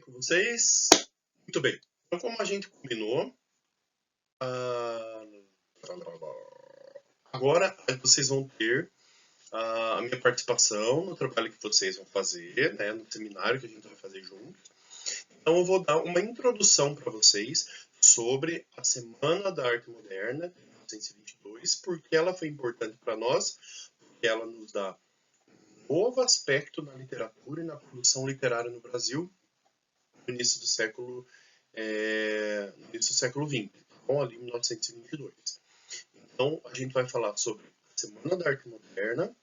com vocês? Muito bem. Então, como a gente combinou, ah, agora vocês vão ter a minha participação no trabalho que vocês vão fazer, né, no seminário que a gente vai fazer junto. Então, eu vou dar uma introdução para vocês sobre a Semana da Arte Moderna de 1922, porque ela foi importante para nós, porque ela nos dá um novo aspecto na literatura e na produção literária no Brasil no início do século XX, bom, ali em 1922. Então, a gente vai falar sobre a Semana da Arte Moderna.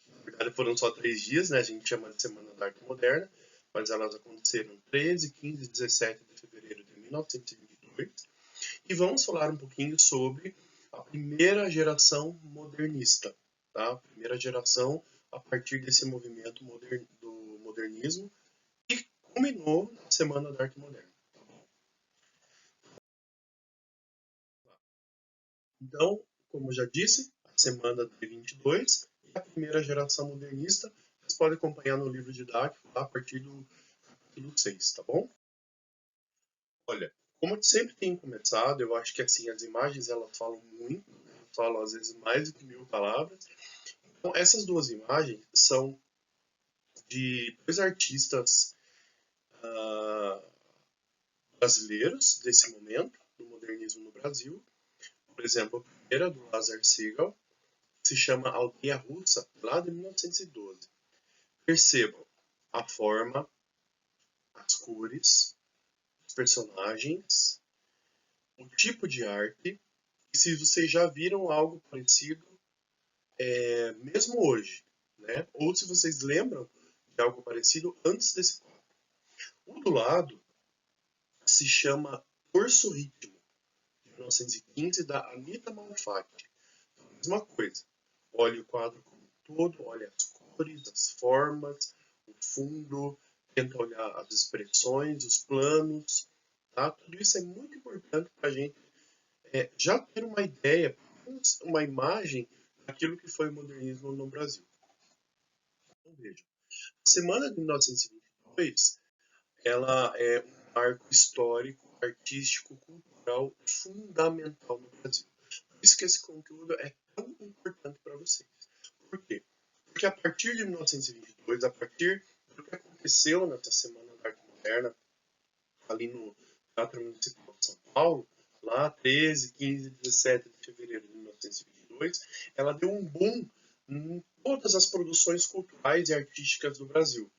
Na verdade, foram só 3 dias, né? A gente chama de Semana da Arte Moderna, mas elas aconteceram 13, 15 e 17 de fevereiro de 1922. E vamos falar um pouquinho sobre a primeira geração modernista, tá? A primeira geração a partir desse movimento do modernismo que culminou na Semana da Arte Moderna. Então, como eu já disse, a semana de 22 é a primeira geração modernista. Vocês podem acompanhar no livro didático a partir do capítulo 6, tá bom? Olha, como eu sempre tenho começado, eu acho que assim, as imagens elas falam muito, falam às vezes mais do que 1000 palavras. Então, essas duas imagens são de 2 artistas brasileiros desse momento, do modernismo no Brasil. Por exemplo, a primeira do Lazar Segal, se chama Aldeia Russa, lá de 1912. Percebam a forma, as cores, os personagens, o tipo de arte, e se vocês já viram algo parecido, mesmo hoje, né? Ou se vocês lembram de algo parecido antes desse quadro. O do lado se chama Corso Ritmo, de 1915, da Anita Malfatti. Mesma coisa. Olhe o quadro como um todo, olhe as cores, as formas, o fundo, tenta olhar as expressões, os planos, tá? Tudo isso é muito importante para a gente já ter uma ideia, uma imagem daquilo que foi o modernismo no Brasil. Então, veja, a Semana de 1922, ela é um marco histórico, artístico, cultural fundamental no Brasil. Por isso que esse conteúdo é tão importante para vocês. Por quê? Porque a partir de 1922, a partir do que aconteceu nessa Semana da Arte Moderna, ali no Teatro Municipal de São Paulo, lá 13, 15 e 17 de fevereiro de 1922, ela deu um boom em todas as produções culturais e artísticas do Brasil,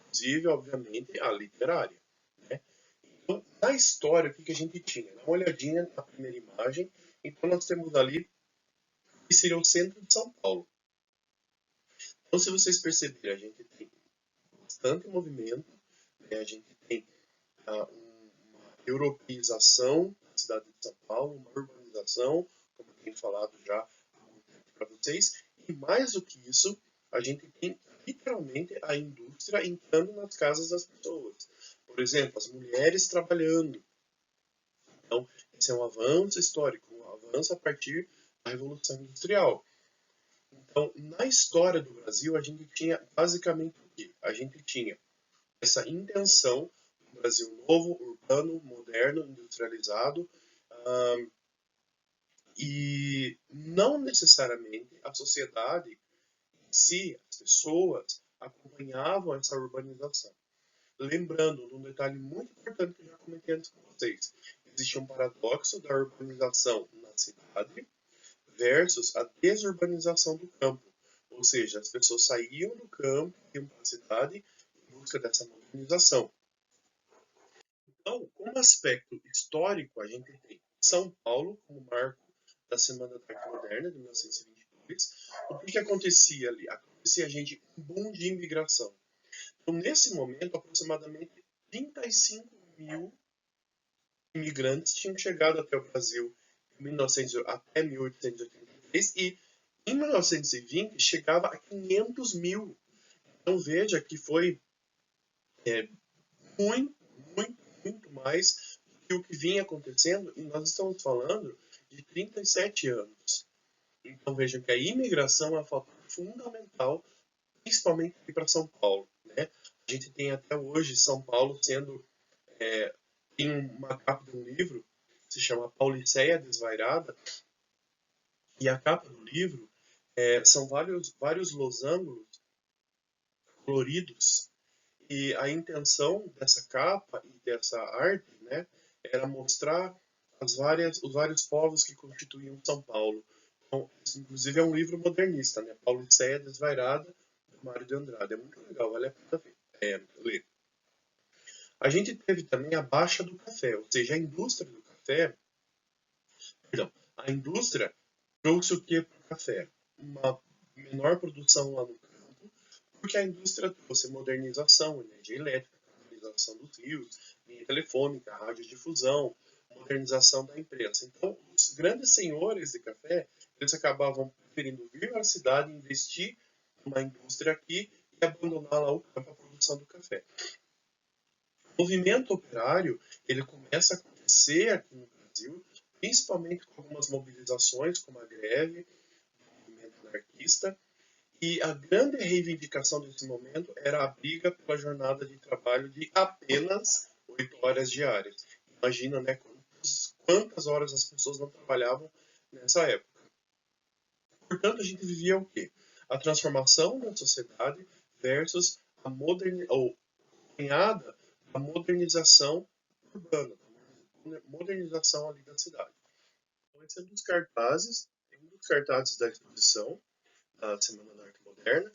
inclusive, obviamente, a literária. Né? Então, na história, o que a gente tinha? Dá uma olhadinha na primeira imagem. Então, nós temos ali que seria o centro de São Paulo. Então, se vocês perceberem, a gente tem bastante movimento, né? A gente tem uma europeização da cidade de São Paulo, uma urbanização, como eu tenho falado já para vocês, e mais do que isso, a gente tem literalmente a indústria entrando nas casas das pessoas. Por exemplo, as mulheres trabalhando. Então, esse é um avanço histórico, um avanço a partir da Revolução Industrial. Então, na história do Brasil, a gente tinha basicamente o quê? A gente tinha essa intenção do Brasil novo, urbano, moderno, industrializado, e não necessariamente a sociedade em si, as pessoas, acompanhavam essa urbanização. Lembrando, um detalhe muito importante que eu já comentei antes com vocês, existe um paradoxo da urbanização na cidade versus a desurbanização do campo. Ou seja, as pessoas saíam do campo, iam para a cidade em busca dessa modernização. Então, como aspecto histórico, a gente tem São Paulo como marco da Semana da Arte Moderna de 1922. O que acontecia ali? Acontecia, gente, um boom de imigração. Então, nesse momento, aproximadamente 35 mil imigrantes tinham chegado até o Brasil até 1883 e em 1920 chegava a 500 mil. Então veja que foi muito, muito, muito mais do que o que vinha acontecendo e nós estamos falando de 37 anos. Então veja que a imigração é um fator fundamental, principalmente aqui para São Paulo. Né? A gente tem até hoje São Paulo sendo Tem uma capa de um livro que se chama Pauliceia Desvairada, e a capa do livro são vários losangos coloridos, e a intenção dessa capa e dessa arte, né, era mostrar os vários povos que constituíam São Paulo. Então, inclusive é um livro modernista, né, Pauliceia Desvairada, do Mário de Andrade. É muito legal, vale a pena ler. A gente teve também a baixa do café, ou seja, a indústria do café, perdão, a indústria trouxe o que para o café? Uma menor produção lá no campo, porque a indústria trouxe modernização, energia elétrica, modernização dos rios, linha telefônica, radiodifusão, modernização da imprensa. Então, os grandes senhores de café, eles acabavam preferindo vir à cidade, investir numa indústria aqui e abandonar lá o campo, a produção do café. O movimento operário, ele começa a acontecer aqui no Brasil, principalmente com algumas mobilizações, como a greve, o movimento anarquista, e a grande reivindicação desse momento era a briga pela jornada de trabalho de apenas 8 horas diárias. Imagina, né, quantas horas as pessoas não trabalhavam nessa época. Portanto, a gente vivia o quê? A transformação da sociedade versus a acompanhada da modernização urbana, da modernização ali da cidade. Então, esse é um dos cartazes da exposição da Semana da Arte Moderna.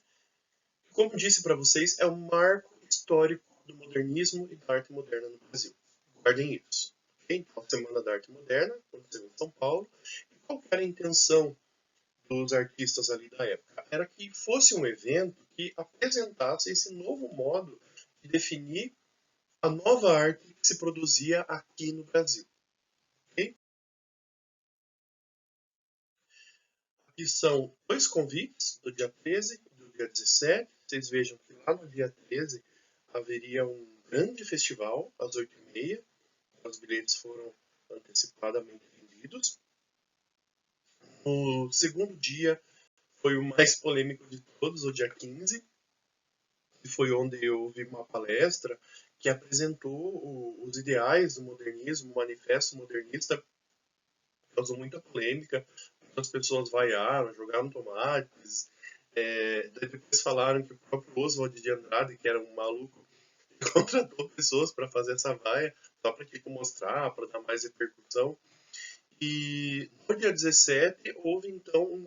Como disse para vocês, é um marco histórico do modernismo e da arte moderna no Brasil. Guardem isso. Okay? Então, a Semana da Arte Moderna aconteceu em São Paulo. E qual era a intenção dos artistas ali da época? Era que fosse um evento que apresentasse esse novo modo de definir a nova arte que se produzia aqui no Brasil. Okay? Aqui são dois convites, do dia 13 e do dia 17. Vocês vejam que lá no dia 13 haveria um grande festival às 8h30. Os bilhetes foram antecipadamente vendidos. O segundo dia foi o mais polêmico de todos, o dia 15, que foi onde eu ouvi uma palestra que apresentou os ideais do modernismo, o manifesto modernista. Causou muita polêmica, as pessoas vaiaram, jogaram tomates. Daí depois falaram que o próprio Oswald de Andrade, que era um maluco, contratou pessoas para fazer essa vaia, só para mostrar, para dar mais repercussão. E no dia 17 houve então um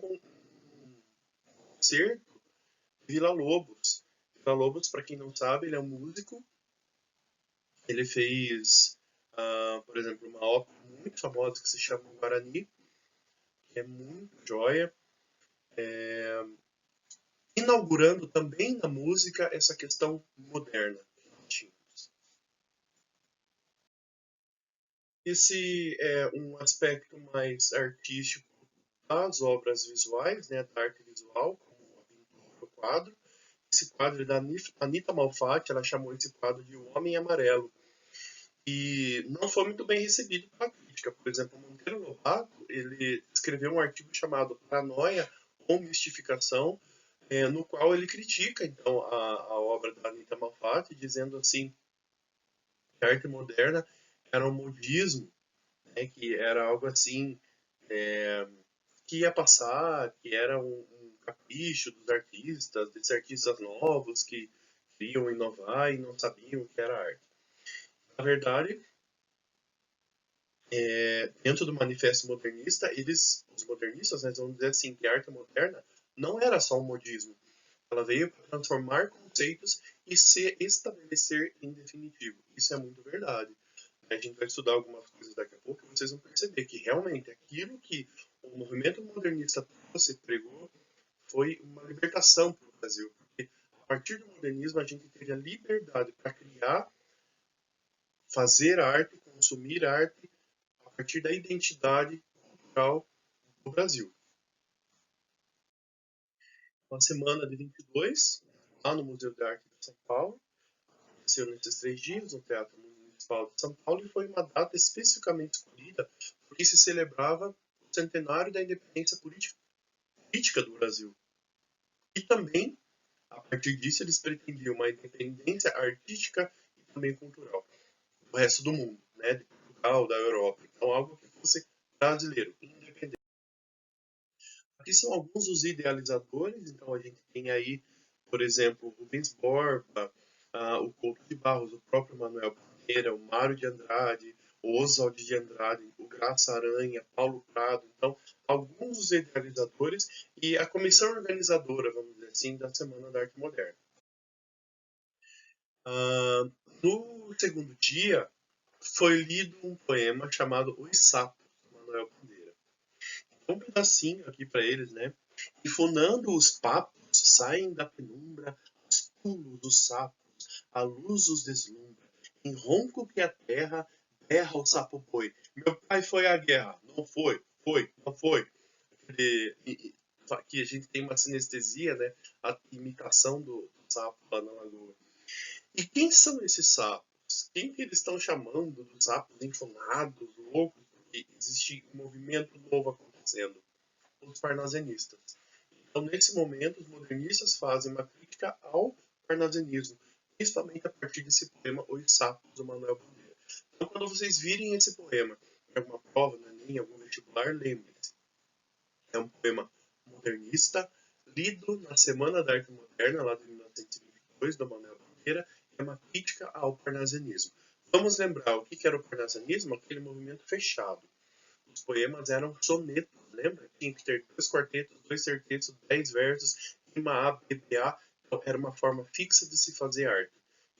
concerto de Villa-Lobos. Villa-Lobos, para quem não sabe, ele é um músico. Ele fez, por exemplo, uma ópera muito famosa que se chama Guarani, que é muito joia. Inaugurando também na música essa questão moderna que nós tínhamos. Esse é um aspecto mais artístico das obras visuais, né, da arte visual, como a pintura, o quadro. Esse quadro é da Anita Malfatti, ela chamou esse quadro de O Homem Amarelo. E não foi muito bem recebido pela crítica. Por exemplo, Monteiro Lobato, ele escreveu um artigo chamado Paranoia ou Mistificação, no qual ele critica então a obra da Anita Malfatti, dizendo assim que a arte moderna era um modismo, né, que era algo assim que ia passar, que era um capricho dos artistas, desses artistas novos que queriam inovar e não sabiam o que era arte. Na verdade, dentro do manifesto modernista, os modernistas, né, vão dizer assim que a arte moderna não era só um modismo. Ela veio para transformar conceitos e se estabelecer em definitivo. Isso é muito verdade. A gente vai estudar algumas coisas daqui a pouco e vocês vão perceber que realmente aquilo que o movimento modernista trouxe, pregou, foi uma libertação para o Brasil. Porque a partir do modernismo a gente teve a liberdade para criar, fazer arte, consumir arte a partir da identidade cultural do Brasil. Uma semana de 22, lá no Museu de Arte de São Paulo, aconteceu nesses 3 dias no Teatro Municipal de São Paulo e foi uma data especificamente escolhida porque se celebrava o centenário da independência política do Brasil. E também, a partir disso, eles pretendiam uma independência artística e também cultural. do resto do mundo, né, de Portugal, da Europa. Então, algo que fosse brasileiro, independente. Aqui são alguns dos idealizadores, então a gente tem aí, por exemplo, Rubens Borba, o Couto de Barros, o próprio Manuel Bandeira, o Mário de Andrade, o Oswald de Andrade, o Graça Aranha, Paulo Prado, então, alguns dos idealizadores e a comissão organizadora, vamos dizer assim, da Semana da Arte Moderna. Ah, no segundo dia, foi lido um poema chamado Os Sapos, do Manuel Bandeira. Um pedacinho aqui para eles, né? E fonando os papos, saem da penumbra os pulos dos sapos, a luz os deslumbra. Em ronco que a terra berra o sapo boi. Meu pai foi à guerra. Não foi, foi, não foi. Aqui a gente tem uma sinestesia, né? A imitação do sapo lá na lagoa. E quem são esses sapos? Quem que eles estão chamando dos sapos enfunados, loucos? Porque existe um movimento novo acontecendo. Os parnasianistas. Então, nesse momento, os modernistas fazem uma crítica ao parnasianismo, principalmente a partir desse poema Os Sapos, do Manuel Bandeira. Então, quando vocês virem esse poema em alguma prova, em algum vestibular, lembrem-se. É um poema modernista, lido na Semana da Arte Moderna, lá de 1922, do Manuel Bandeira, é uma crítica ao parnasianismo. Vamos lembrar o que era o parnasianismo? Aquele movimento fechado. Os poemas eram sonetos, lembra? Tinha que ter 2 quartetos, 2 tercetos, 10 versos, rima A, BPA. Então, era uma forma fixa de se fazer arte.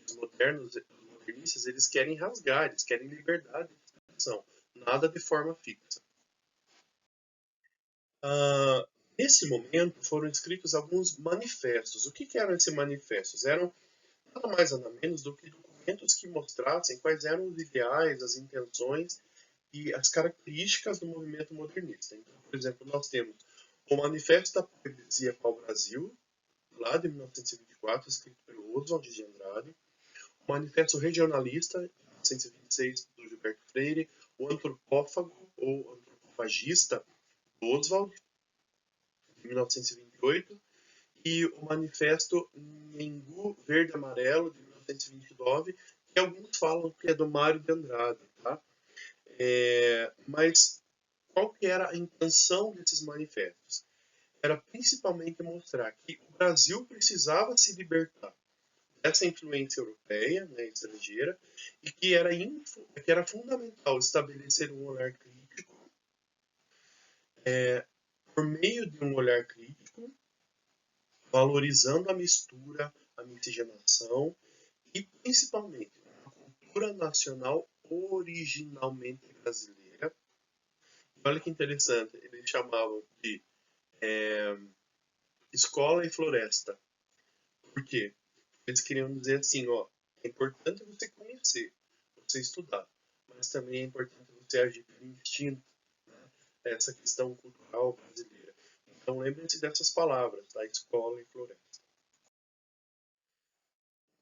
Os modernistas, eles querem rasgar, eles querem liberdade de expressão, nada de forma fixa. Ah, nesse momento foram escritos alguns manifestos. O que eram esses manifestos? Eram nada mais nada menos do que documentos que mostrassem quais eram os ideais, as intenções e as características do movimento modernista. Então, por exemplo, nós temos o Manifesto da Poesia para o Brasil, lá de 1924, escrito pelo Oswald de Andrade, o Manifesto Regionalista, de 1926, do Gilberto Freire, o Antropófago, ou Antropofagista, do Oswald, de 1928, e o Manifesto Mengu Verde Amarelo, de 1929, que alguns falam que é do Mário de Andrade, tá? Mas qual que era a intenção desses manifestos? Era principalmente mostrar que o Brasil precisava se libertar dessa influência europeia, né, estrangeira, e que era fundamental estabelecer um olhar crítico, por meio de um olhar crítico, valorizando a mistura, a miscigenação e principalmente a cultura nacional originalmente brasileira. Olha que interessante, eles chamavam de escola e floresta. Por quê? Eles queriam dizer assim, ó, é importante você conhecer, você estudar, mas também é importante você agir por instinto, né? Essa questão cultural brasileira. Então lembrem-se dessas palavras, tá? Escola e floresta.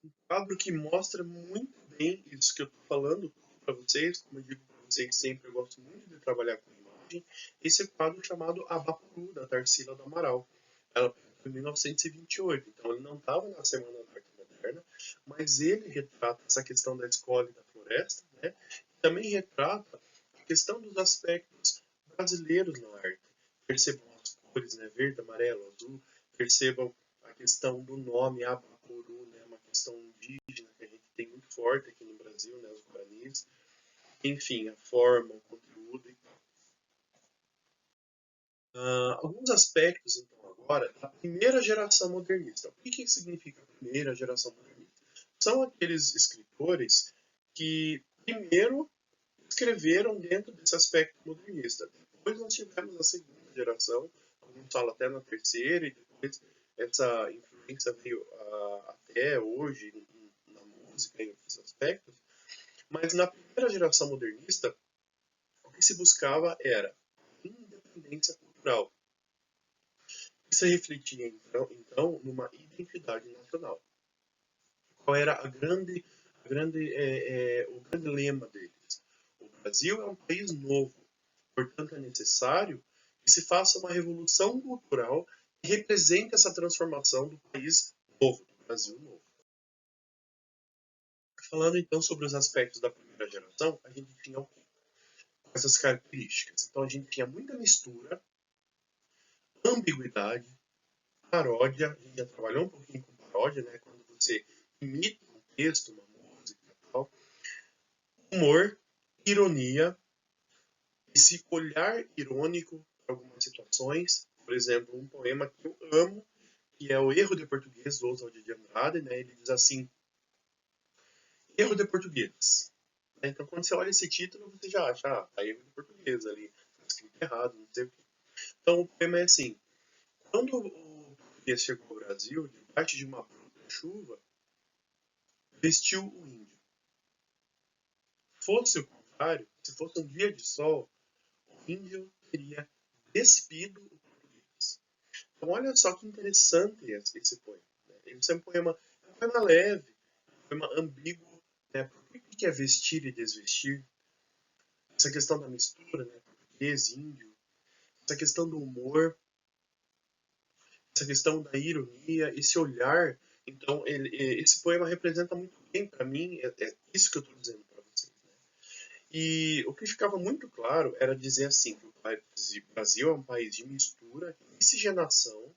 Um quadro que mostra muito bem isso que eu estou falando para vocês, como eu digo para vocês sempre, eu gosto muito de trabalhar com imagem, esse é o quadro chamado Abapuru, da Tarsila do Amaral. Ela foi em 1928, então ele não estava na Semana da Arte Moderna, mas ele retrata essa questão da escola e da floresta, né? E também retrata a questão dos aspectos brasileiros na arte. Percebam as cores, né? Verde, amarelo, azul, percebam a questão do nome Abapuru, né? Uma questão indígena que a gente tem muito forte aqui no Brasil, né? Os guaranis. Enfim, a forma, o conteúdo. Alguns aspectos, então, agora, da primeira geração modernista. O que significa a primeira geração modernista? São aqueles escritores que, primeiro, escreveram dentro desse aspecto modernista. Depois nós tivemos a segunda geração, alguns falam até na terceira, e depois essa influência veio até hoje na música e em outros aspectos. Mas na primeira geração modernista, o que se buscava era independência cultural. Isso refletia, então, numa identidade nacional. Qual era o grande lema deles? O Brasil é um país novo, portanto é necessário que se faça uma revolução cultural que represente essa transformação do país novo, do Brasil novo. Falando então sobre os aspectos da primeira geração, a gente tinha essas características. Então a gente tinha muita mistura, ambiguidade, paródia. A gente já trabalhou um pouquinho com paródia, né? Quando você imita um texto, uma música e tal. Humor, ironia, esse olhar irônico para algumas situações. Por exemplo, um poema que eu amo, que é o Erro de Português, do Oswald de Andrade, né? Ele diz assim: Erro de Português. Então, quando você olha esse título, você já acha, tá erro de português ali, tá escrito errado, não sei o quê. Então, o poema é assim: quando o português chegou ao Brasil, debaixo de uma bruta chuva, vestiu o índio. Fosse o contrário, se fosse um dia de sol, o índio teria despido o português. Então, olha só que interessante esse poema. Né? Esse é um poema leve, um poema ambíguo. Né? Por que é vestir e desvestir? Essa questão da mistura, né? Português, índio, essa questão do humor, essa questão da ironia, esse olhar. Então, esse poema representa muito bem para mim, é isso que eu estou dizendo para vocês. Né? E o que ficava muito claro era dizer assim, que o Brasil é um país de mistura, de miscigenação,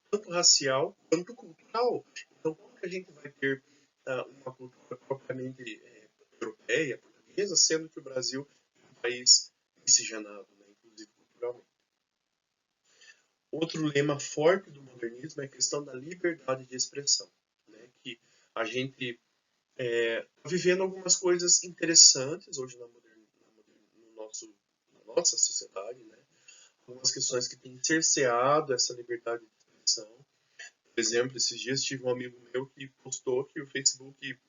tanto racial quanto cultural. Então, como que a gente vai ter uma cultura propriamente europeia, portuguesa, sendo que o Brasil é um país miscigenado, né, inclusive culturalmente? Outro lema forte do modernismo é a questão da liberdade de expressão, né? Que a gente está vivendo algumas coisas interessantes hoje na nossa sociedade, né? Algumas questões que têm cerceado essa liberdade de expressão. Por exemplo, esses dias tive um amigo meu que postou que o Facebook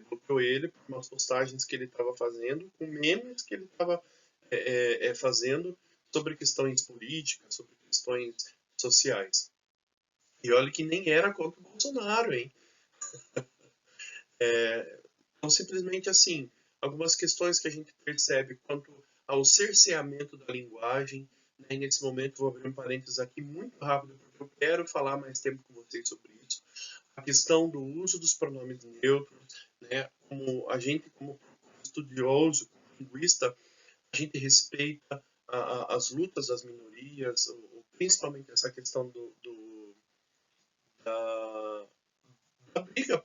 bloqueou ele por umas postagens que ele estava fazendo, com memes que ele estava fazendo sobre questões políticas, sobre questões sociais. E olha que nem era contra o Bolsonaro, hein? Então, simplesmente assim, algumas questões que a gente percebe quanto ao cerceamento da linguagem. Né? Nesse momento, vou abrir um parênteses aqui muito rápido, porque eu quero falar mais tempo com vocês sobre isso. A questão do uso dos pronomes neutros, né? Como a gente, como estudioso, como linguista, a gente respeita as lutas das minorias, principalmente essa questão da, da briga,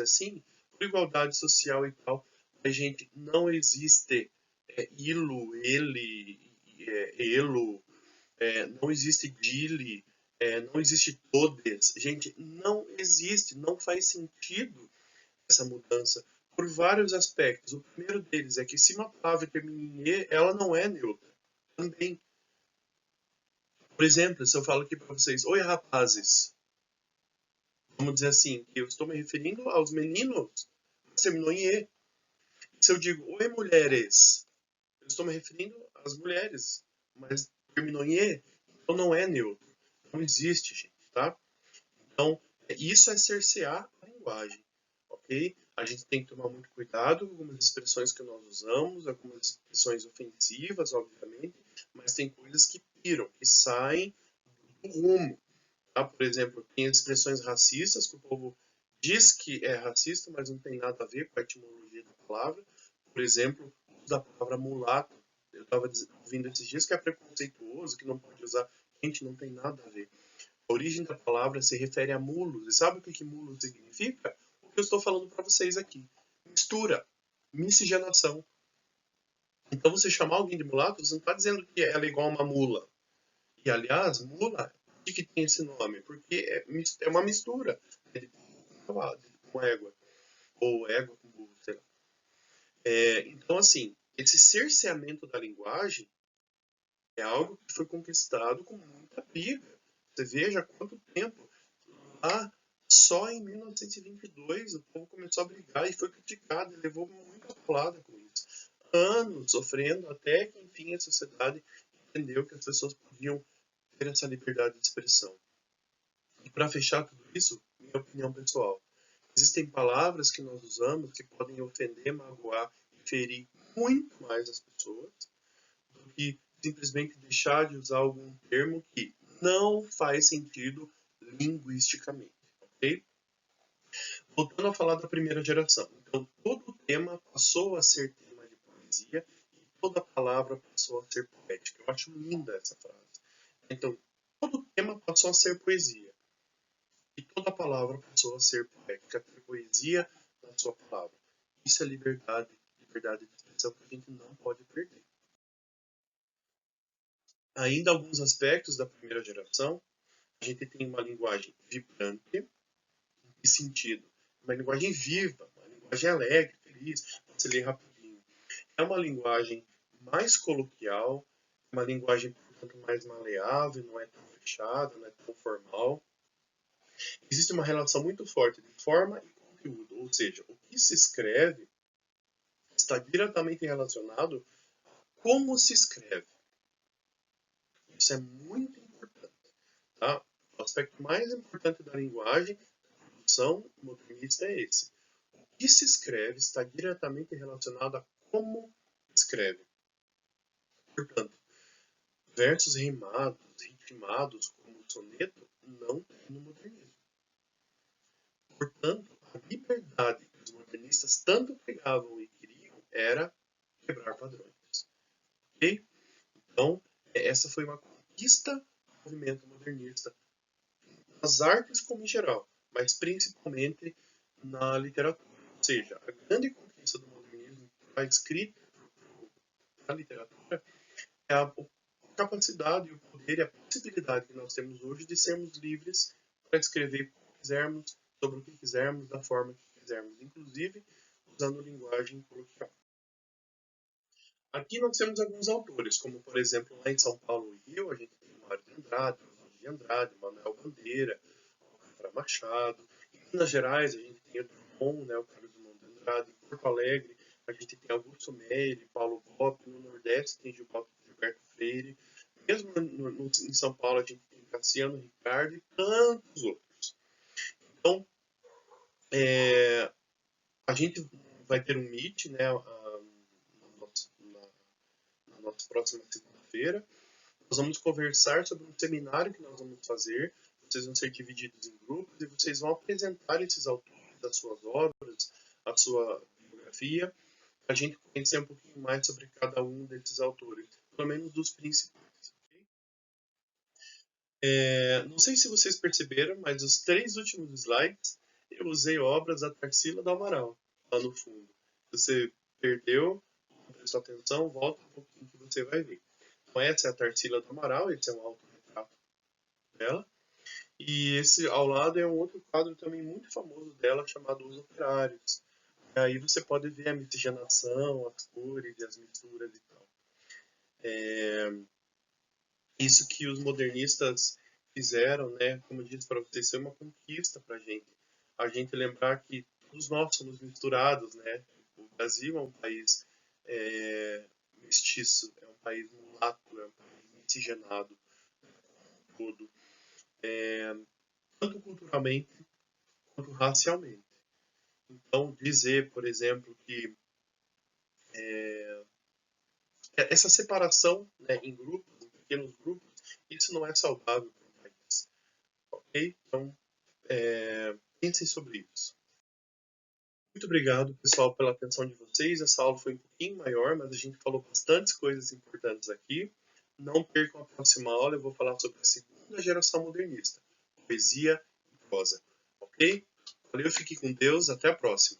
assim, por igualdade social e tal. A gente não existe elo, não existe dile, não existe todes. Gente, não existe, não faz sentido essa mudança por vários aspectos. O primeiro deles é que se uma palavra termina em e, ela não é neutra. Também. Por exemplo, se eu falo aqui para vocês, oi rapazes, vamos dizer assim, que eu estou me referindo aos meninos, mas terminou em e. Se eu digo oi mulheres, eu estou me referindo às mulheres, mas terminou em e, então não é neutro. Não existe, gente, tá? Então, isso é cercear a linguagem, ok? A gente tem que tomar muito cuidado com algumas expressões que nós usamos, algumas expressões ofensivas, obviamente, mas tem coisas que piram, que saem do rumo. Tá? Por exemplo, tem expressões racistas que o povo diz que é racista, mas não tem nada a ver com a etimologia da palavra. Por exemplo, o uso da palavra mulato. Eu estava ouvindo esses dias que é preconceituoso, que não pode usar. Gente, não tem nada a ver. A origem da palavra se refere a mulos. E sabe o que mulo significa? O que eu estou falando para vocês aqui. Mistura, miscigenação. Então, você chamar alguém de mulato, você não está dizendo que ela é igual a uma mula. E, aliás, mula, por que tem esse nome? Porque é uma mistura de cavalo com égua. Ou égua com burro, sei lá. Então, assim, esse cerceamento da linguagem é algo que foi conquistado com muita briga. Você veja quanto tempo. Lá, só em 1922, o povo começou a brigar e foi criticado, e levou muita paulada com isso. Anos sofrendo, até que, enfim, a sociedade entendeu que as pessoas podiam ter essa liberdade de expressão. E para fechar tudo isso, minha opinião pessoal, existem palavras que nós usamos que podem ofender, magoar e ferir muito mais as pessoas do que simplesmente deixar de usar algum termo que não faz sentido linguisticamente, ok? Voltando a falar da primeira geração. Então, todo tema passou a ser tema de poesia e toda palavra passou a ser poética. Eu acho linda essa frase. Então, todo tema passou a ser poesia e toda palavra passou a ser poética, ter poesia na sua palavra. Isso é liberdade de expressão que a gente não pode perder. Ainda alguns aspectos da primeira geração, a gente tem uma linguagem vibrante. Em que sentido? Uma linguagem viva, uma linguagem alegre, feliz, você lê rapidinho. É uma linguagem mais coloquial, uma linguagem, portanto, mais maleável, não é tão fechada, não é tão formal. Existe uma relação muito forte de forma e conteúdo, ou seja, o que se escreve está diretamente relacionado a como se escreve. Isso é muito importante. Tá? O aspecto mais importante da linguagem, da produção modernista é esse. O que se escreve está diretamente relacionado a como escreve. Portanto, versos rimados, ritmados, como o soneto, não tem no modernismo. Portanto, a liberdade que os modernistas tanto pregavam e queriam era quebrar padrões. Ok? Então, essa foi uma conquista do movimento modernista nas artes como em geral, mas principalmente na literatura. Ou seja, a grande conquista do modernismo para a escrita, para a literatura, é a capacidade, o poder e a possibilidade que nós temos hoje de sermos livres para escrever como quisermos, sobre o que quisermos, da forma que quisermos, inclusive usando linguagem coloquial. Aqui nós temos alguns autores, como por exemplo lá em São Paulo e Rio, a gente tem o Mário de Andrade, o de Andrade, Manuel Bandeira, Alcântara Machado. Em Minas Gerais a gente tem o Drummond, né, o Carlos Drummond de Andrade. Em Porto Alegre a gente tem Augusto Meire, Paulo Bopp. No Nordeste tem Gilberto Freire. Mesmo em São Paulo a gente tem Cassiano Ricardo e tantos outros. Então, a gente vai ter um meet, né, na nossa próxima segunda-feira. Nós vamos conversar sobre um seminário que nós vamos fazer. Vocês vão ser divididos em grupos e vocês vão apresentar esses autores, as suas obras, a sua biografia, para a gente conhecer um pouquinho mais sobre cada um desses autores, pelo menos dos principais. Não sei se vocês perceberam, mas os 3 últimos slides eu usei obras da Tarsila do Amaral, lá no fundo. Se você perdeu, não prestou atenção, volta um pouquinho que você vai ver. Então essa é a Tarsila do Amaral, esse é um autorretrato dela. E esse ao lado é um outro quadro também muito famoso dela, chamado Os Operários. E aí você pode ver a miscigenação, as cores e as misturas e tal. Isso que os modernistas fizeram, né, como eu disse para vocês, foi uma conquista para a gente lembrar que todos nós somos misturados, né? O Brasil é um país mestiço, é um país mulato, é um país miscigenado, todo, tanto culturalmente quanto racialmente. Então, dizer, por exemplo, que essa separação, né, em grupos, em pequenos grupos, isso não é saudável para um país. Ok? Então, pensem sobre isso. Muito obrigado, pessoal, pela atenção de vocês. Essa aula foi um pouquinho maior, mas a gente falou bastantes coisas importantes aqui. Não percam a próxima aula, eu vou falar sobre a segunda geração modernista, poesia e prosa. Ok? Valeu, fique com Deus, até a próxima.